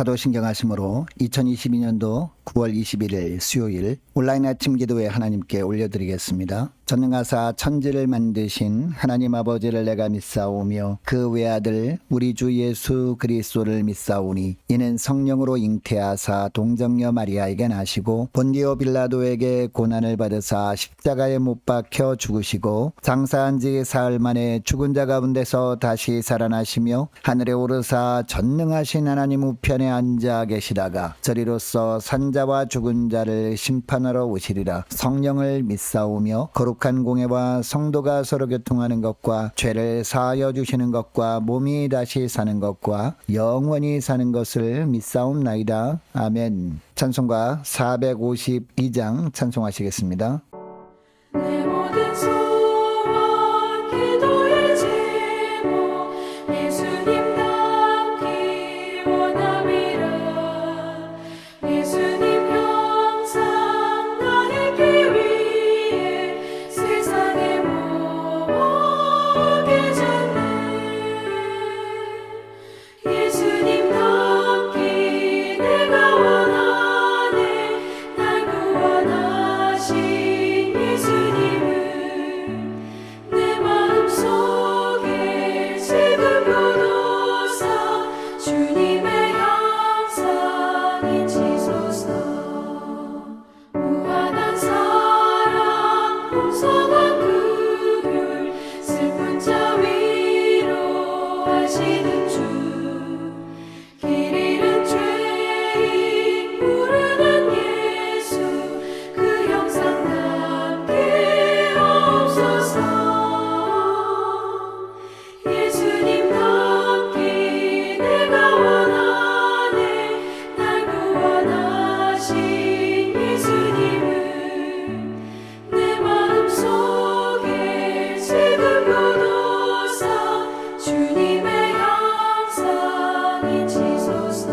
사도신경하심으로 2022년도 9월 21일 수요일 온라인 아침 기도회 하나님께 올려드리겠습니다. 전능하사 천지를 만드신 하나님 아버지를 내가 믿사오며 그 외아들 우리 주 예수 그리스도를 믿사오니 이는 성령으로 잉태하사 동정녀 마리아에게 나시고 본디오 빌라도에게 고난을 받으사 십자가에 못 박혀 죽으시고 장사한 지 사흘 만에 죽은 자 가운데서 다시 살아나시며 하늘에 오르사 전능하신 하나님 우편에 앉아 계시다가 저리로서 산자와 죽은 자를 심판하러 오시리라. 성령을 믿사오며 거룩한 공예와 성도가 서로 교통하는 것과 죄를 사하여 주시는 것과 몸이 다시 사는 것과 영원히 사는 것을 믿사옵나이다. 아멘. 찬송가 452장 찬송하시겠습니다. 내 모든 소원 기도의 제목 예수님 닮기 원함이라. 예수님 형상 나누기 위해 세상에 모게 졌네. 예수님 닮기 내가 원하네. 날 구원하신 예수님은 내 마음속에 지금도 사 주님의 형상이 지소서. 무한한 사랑 풍성한 긍휼 슬픈 자 위로하시는 주. 길 잃은 죄인 부르는 예수 그 형상 닮게 없소서. 예수님 닮기 내가 원하네. 날 구원하신 예수님은 내 마음속에 지금도 사 주님의 형상이 지소서.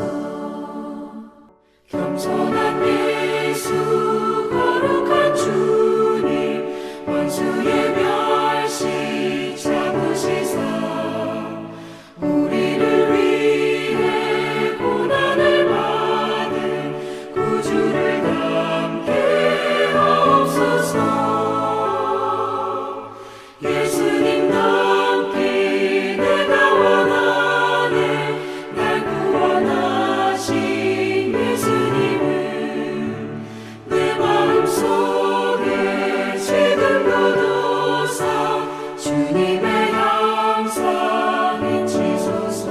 겸손한 예수 거룩한 주님 원수의 멸시 잡으시사 우리를 위해 고난을 받은 구주를 닮게 하옵소서. 예수님 닮기 내가 원하네. 날 구원하신 예수님은 내 마음속에 지금도 사 주님의 형상이 지소서.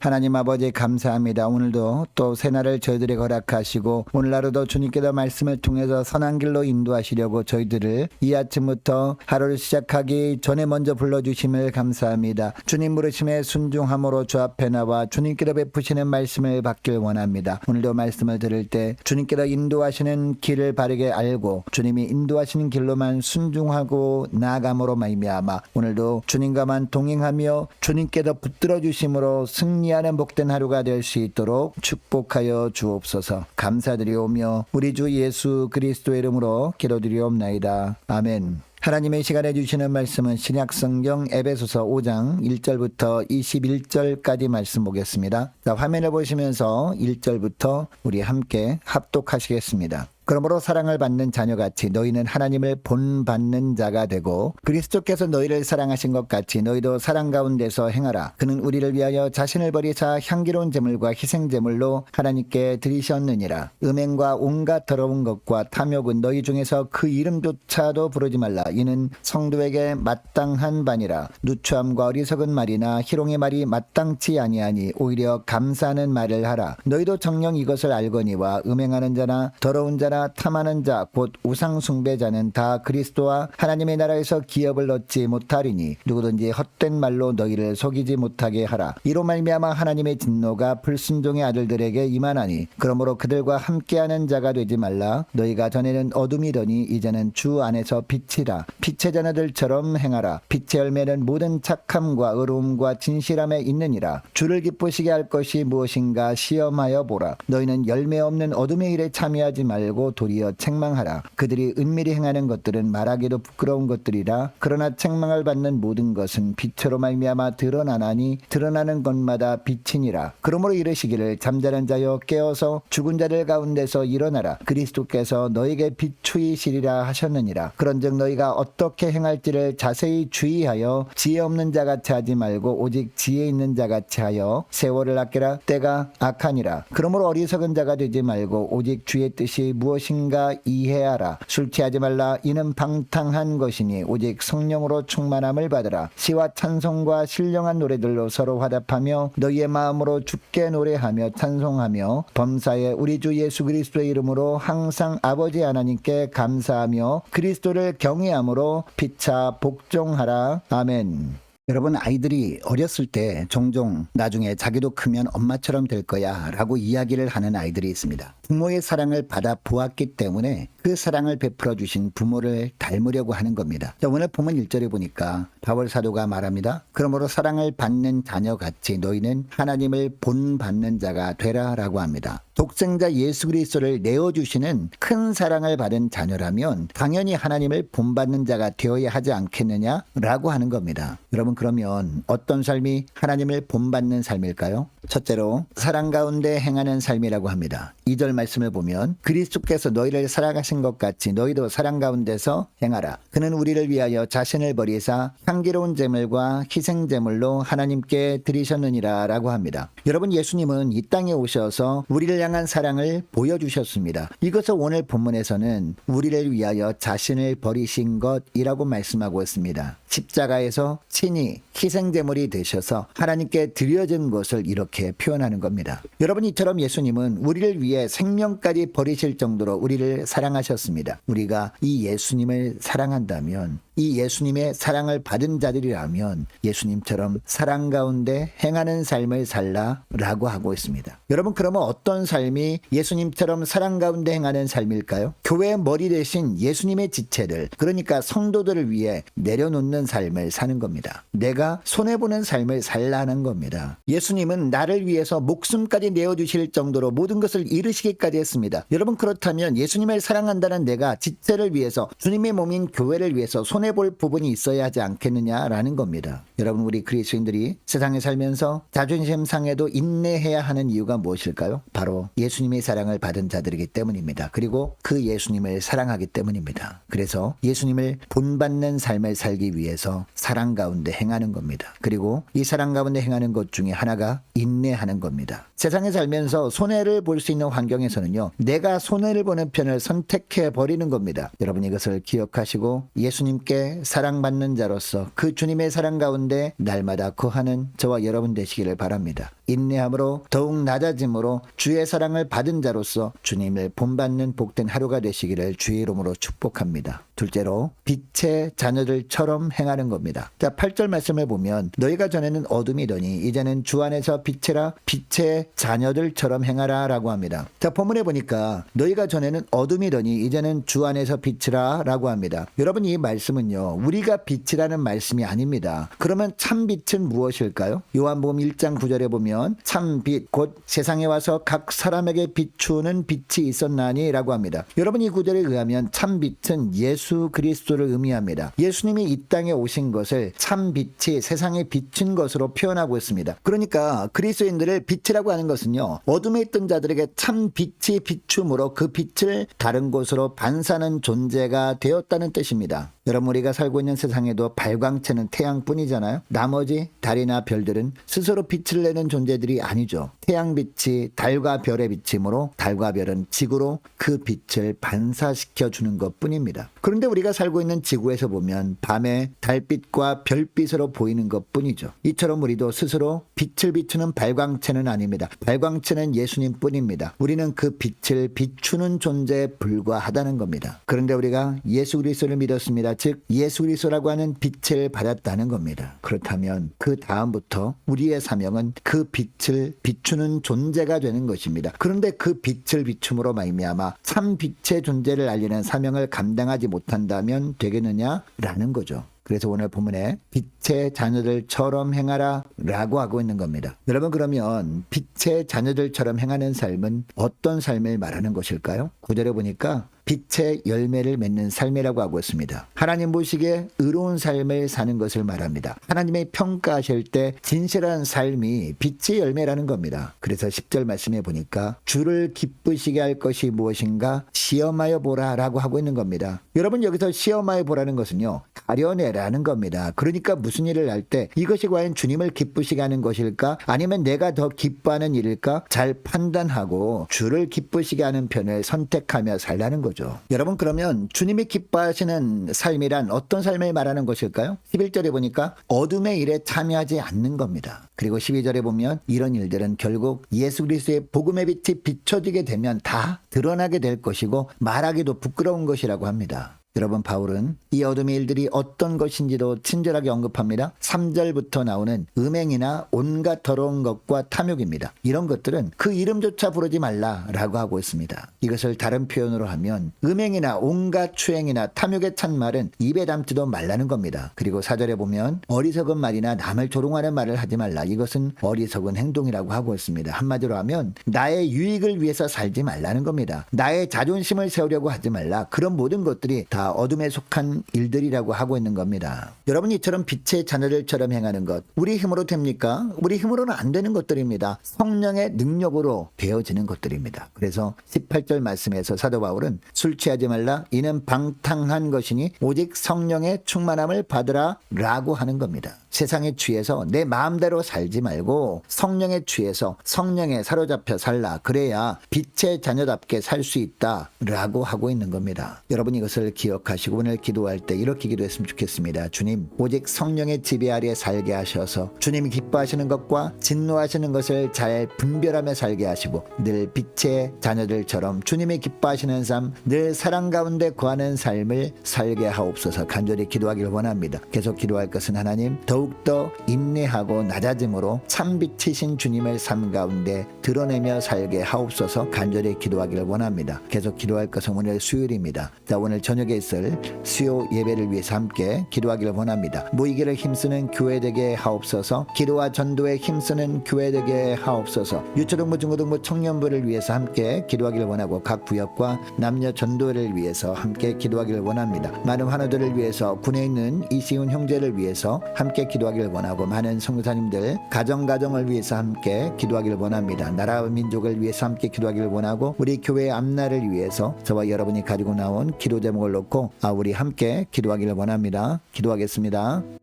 하나님 아버지 감사합니다. 오늘도 또 새날을 저희들에게 허락하시고 오늘 하루도 주님께서 말씀을 통해서 선한 길로 인도하시려고 저희들을 이 아침부터 하루를 시작하기 전에 먼저 불러주심을 감사합니다. 주님 부르심에 순종함으로 주 앞에 나와 주님께서 베푸시는 말씀을 받길 원합니다. 오늘도 말씀을 들을 때 주님께서 인도하시는 길을 바르게 알고 주님이 인도하시는 길로만 순종하고 나아감으로 말미암아 오늘도 주님과만 동행하며 주님께서 붙들어 주심으로 승리하는 복된 하루가 될 수 있도록 축복하여 주옵소서. 감사드리오며 우리 주 예수 그리스도의 이름으로 기도드리옵나이다. 아멘. 하나님의 시간에 주시는 말씀은 신약성경 에베소서 5장 1절부터 21절까지 말씀 보겠습니다. 자, 화면을 보시면서 1절부터 우리 함께 합독하시겠습니다. 그러므로 사랑을 받는 자녀같이 너희는 하나님을 본받는 자가 되고 그리스도께서 너희를 사랑하신 것 같이 너희도 사랑 가운데서 행하라. 그는 우리를 위하여 자신을 버리사 향기로운 제물과 희생제물로 하나님께 드리셨느니라. 음행과 온갖 더러운 것과 탐욕은 너희 중에서 그 이름조차도 부르지 말라. 이는 성도에게 마땅한 바니라. 누추함과 어리석은 말이나 희롱의 말이 마땅치 아니하니 오히려 감사하는 말을 하라. 너희도 정녕 이것을 알거니와 음행하는 자나 더러운 자나 탐하는 자 곧 우상 숭배자는 다 그리스도와 하나님의 나라에서 기업을 얻지 못하리니 누구든지 헛된 말로 너희를 속이지 못하게 하라. 이로 말미암아 하나님의 진노가 불순종의 아들들에게 임하나니 그러므로 그들과 함께하는 자가 되지 말라. 너희가 전에는 어둠이더니 이제는 주 안에서 빛이라. 빛의 자녀들처럼 행하라. 빛의 열매는 모든 착함과 의로움과 진실함에 있느니라. 주를 기쁘시게 할 것이 무엇인가 시험하여 보라. 너희는 열매 없는 어둠의 일에 참여하지 말고 말고 도리어 책망하라. 그들이 은밀히 행하는 것들은 말하기도 부끄러운 것들이라. 그러나 책망을 받는 모든 것은 빛으로 말미암아 드러나나니 드러나는 것마다 빛이니라. 그러므로 이르시기를 잠자는 자여 깨어서 죽은 자들 가운데서 일어나라. 그리스도께서 너에게 비추이시리라 하셨느니라. 그런즉 너희가 어떻게 행할지를 자세히 주의하여 지혜 없는 자같이 하지 말고 오직 지혜 있는 자같이 하여 세월을 아끼라. 때가 악하니라. 그러므로 어리석은 자가 되지 말고 오직 주의 뜻이 무엇인가 이해하라. 술 취하지 말라. 이는 방탕한 것이니 오직 성령으로 충만함을 받으라. 시와 찬송과 신령한 노래들로 서로 화답하며 너희의 마음으로 주께 노래하며 찬송하며 범사에 우리 주 예수 그리스도의 이름으로 항상 아버지 하나님께 감사하며 그리스도를 경외함으로 피차 복종하라. 아멘. 여러분, 아이들이 어렸을 때 종종 나중에 자기도 크면 엄마처럼 될 거야 라고 이야기를 하는 아이들이 있습니다. 부모의 사랑을 받아 보았기 때문에 그 사랑을 베풀어 주신 부모를 닮으려고 하는 겁니다. 자, 오늘 본문 1절에 보니까 바울 사도가 말합니다. 그러므로 사랑을 받는 자녀같이 너희는 하나님을 본받는 자가 되라 라고 합니다. 독생자 예수 그리스도를 내어주시는 큰 사랑을 받은 자녀라면 당연히 하나님을 본받는 자가 되어야 하지 않겠느냐 라고 하는 겁니다. 여러분, 그러면 어떤 삶이 하나님을 본받는 삶일까요? 첫째로 사랑 가운데 행하는 삶이라고 합니다. 2절 말씀을 보면 그리스도께서 너희를 사랑하신 것 같이 너희도 사랑 가운데서 행하라. 그는 우리를 위하여 자신을 버리사 향기로운 제물과 희생 제물로 하나님께 드리셨느니라 라고 합니다. 여러분, 예수님은 이 땅에 오셔서 우리를 향한 사랑을 보여주셨습니다. 이것을 오늘 본문에서는 우리를 위하여 자신을 버리신 것이라고 말씀하고 있습니다. 십자가에서 친히 희생 제물이 되셔서 하나님께 드려진 것을 이렇게 표현하는 겁니다. 여러분, 이처럼 예수님은 우리를 위해 생명까지 버리실 정도로 우리를 사랑하셨습니다. 우리가 이 예수님을 사랑한다면, 이 예수님의 사랑을 받은 자들이라면 예수님처럼 사랑 가운데 행하는 삶을 살라라고 하고 있습니다. 여러분, 그러면 어떤 삶이 예수님처럼 사랑 가운데 행하는 삶일까요? 교회의 머리 대신 예수님의 지체들, 그러니까 성도들을 위해 내려놓는 삶을 사는 겁니다. 내가 손해보는 삶을 살라는 겁니다. 예수님은 나를 위해서 목숨까지 내어주실 정도로 모든 것을 이루시기까지 했습니다. 여러분, 그렇다면 예수님을 사랑한다는 내가 지체를 위해서, 주님의 몸인 교회를 위해서 손해볼 부분이 있어야 하지 않겠느냐라는 겁니다. 여러분, 우리 그리스도인들이 세상에 살면서 자존심 상해도 인내해야 하는 이유가 무엇일까요? 바로 예수님의 사랑을 받은 자들이기 때문입니다. 그리고 그 예수님을 사랑하기 때문입니다. 그래서 예수님을 본받는 삶을 살기 위해서 사랑 가운데 행하는 겁니다. 그리고 이 사랑 가운데 행하는 것 중에 하나가 인내하는 겁니다. 세상에 살면서 손해를 볼 수 있는 환경에서는요, 내가 손해를 보는 편을 선택해 버리는 겁니다. 여러분, 이것을 기억하시고 예수님께 사랑받는 자로서 그 주님의 사랑 가운데 날마다 거하는 저와 여러분 되시기를 바랍니다. 인내함으로 더욱 낮아짐으로 주의 사랑을 받은 자로서 주님을 본받는 복된 하루가 되시기를 주의 이름으로 축복합니다. 둘째로 빛의 자녀들처럼 행하는 겁니다. 자, 8절 말씀을 보면 너희가 전에는 어둠이더니 이제는 주 안에서 빛이라 빛의 자녀들처럼 행하라 라고 합니다. 자, 본문에 보니까 너희가 전에는 어둠이더니 이제는 주 안에서 빛이라 라고 합니다. 여러분, 이 말씀은요, 우리가 빛이라는 말씀이 아닙니다. 그러면 참 빛은 무엇일까요? 요한복음 1장 9절에 보면 참 빛 곧 세상에 와서 각 사람에게 비추는 빛이 있었나니 라고 합니다. 여러분, 이 구절에 의하면 참 빛은 예수 그리스도를 의미합니다. 예수님이 이 땅에 오신 것을 참 빛이 세상에 비친 것으로 표현하고 있습니다. 그러니까 그리스도인들을 빛이라고 하는 것은요, 어둠에 있던 자들에게 참 빛이 비춤으로 그 빛을 다른 곳으로 반사하는 존재가 되었다는 뜻입니다. 여러분, 우리가 살고 있는 세상에도 발광체는 태양뿐이잖아요. 나머지 달이나 별들은 스스로 빛을 내는 존재들이 아니죠. 태양빛이 달과 별의 비침으로 달과 별은 지구로 그 빛을 반사시켜 주는 것뿐입니다. 그런데 우리가 살고 있는 지구에서 보면 밤에 달빛과 별빛으로 보이는 것뿐이죠. 이처럼 우리도 스스로 빛을 비추는 발광체는 아닙니다. 발광체는 예수님뿐입니다. 우리는 그 빛을 비추는 존재에 불과하다는 겁니다. 그런데 우리가 예수 그리스도를 믿었습니다. 즉 예수 그리스도라고 하는 빛을 받았다는 겁니다. 그렇다면 그 다음부터 우리의 사명은 그 빛을 비추는 존재가 되는 것입니다. 그런데 그 빛을 비춤으로 말미암아 참 빛의 존재를 알리는 사명을 감당하지 못한다면 되겠느냐라는 거죠. 그래서 오늘 본문에 빛의 자녀들처럼 행하라 라고 하고 있는 겁니다. 여러분, 그러면 빛의 자녀들처럼 행하는 삶은 어떤 삶을 말하는 것일까요? 9절에 보니까 빛의 열매를 맺는 삶이라고 하고 있습니다. 하나님 보시기에 의로운 삶을 사는 것을 말합니다. 하나님의 평가하실 때 진실한 삶이 빛의 열매라는 겁니다. 그래서 10절 말씀에 보니까 주를 기쁘시게 할 것이 무엇인가 시험하여 보라 라고 하고 있는 겁니다. 여러분, 여기서 시험하여 보라는 것은요, 가려내라는 겁니다. 그러니까 무슨 일을 할 때 이것이 과연 주님을 기쁘시게 하는 것일까, 아니면 내가 더 기뻐하는 일일까 잘 판단하고 주를 기쁘시게 하는 편을 선택하며 살라는 거죠. 여러분, 그러면 주님이 기뻐하시는 삶이란 어떤 삶을 말하는 것일까요? 11절에 보니까 어둠의 일에 참여하지 않는 겁니다. 그리고 12절에 보면 이런 일들은 결국 예수 그리스도의 복음의 빛이 비춰지게 되면 다 드러나게 될 것이고 말하기도 부끄러운 것이라고 합니다. 여러분, 바울은 이 어둠의 일들이 어떤 것인지도 친절하게 언급합니다. 3절부터 나오는 음행이나 온갖 더러운 것과 탐욕입니다. 이런 것들은 그 이름조차 부르지 말라라고 하고 있습니다. 이것을 다른 표현으로 하면 음행이나 온갖 추행이나 탐욕에 찬 말은 입에 담지도 말라는 겁니다. 그리고 4절에 보면 어리석은 말이나 남을 조롱하는 말을 하지 말라. 이것은 어리석은 행동이라고 하고 있습니다. 한마디로 하면 나의 유익을 위해서 살지 말라는 겁니다. 나의 자존심을 세우려고 하지 말라. 그런 모든 것들이 다 어둠에 속한 일들이라고 하고 있는 겁니다. 여러분, 이처럼 빛의 자녀들처럼 행하는 것, 우리 힘으로 됩니까? 우리 힘으로는 안 되는 것들입니다. 성령의 능력으로 되어지는 것들입니다. 그래서 18절 말씀에서 사도 바울은 술 취하지 말라, 이는 방탕한 것이니 오직 성령의 충만함을 받으라 라고 하는 겁니다. 세상에 취해서 내 마음대로 살지 말고 성령에 취해서 성령에 사로잡혀 살라. 그래야 빛의 자녀답게 살 수 있다 라고 하고 있는 겁니다. 여러분, 이것을 기억하시고 오늘 기도할 때 이렇게 기도했으면 좋겠습니다. 주님, 오직 성령의 지배 아래 살게 하셔서 주님이 기뻐하시는 것과 진노하시는 것을 잘 분별하며 살게 하시고 늘 빛의 자녀들처럼 주님이 기뻐하시는 삶, 늘 사랑 가운데 거하는 삶을 살게 하옵소서 간절히 기도하기를 원합니다. 계속 기도할 것은 하나님, 더욱더 인내하고 낮아짐으로 참 빛이신 주님의 삶 가운데 드러내며 살게 하옵소서 간절히 기도하기를 원합니다. 계속 기도할 것은 오늘 수요일입니다. 자, 오늘 저녁에 있을 수요 예배를 위해서 함께 기도하기를 원합니다. 모이기를 힘쓰는 교회 되게 하옵소서. 기도와 전도에 힘쓰는 교회 되게 하옵소서. 유초등부 중고등부 청년부를 위해서 함께 기도하기를 원하고 각 구역과 남녀 전도를 위해서 함께 기도하기를 원합니다. 많은 환우들을 위해서 군에 있는 이시훈 형제를 위해서 함께 기도하기를 원하고 많은 선교사님들 가정을 위해서 함께 기도하기를 원합니다. 나라와 민족을 위해서 함께 기도하기를 원하고 우리 교회의 앞날을 위해서 저와 여러분이 가지고 나온 기도 제목을 놓고 우리 함께 기도하기를 원합니다. 기도하겠습니다.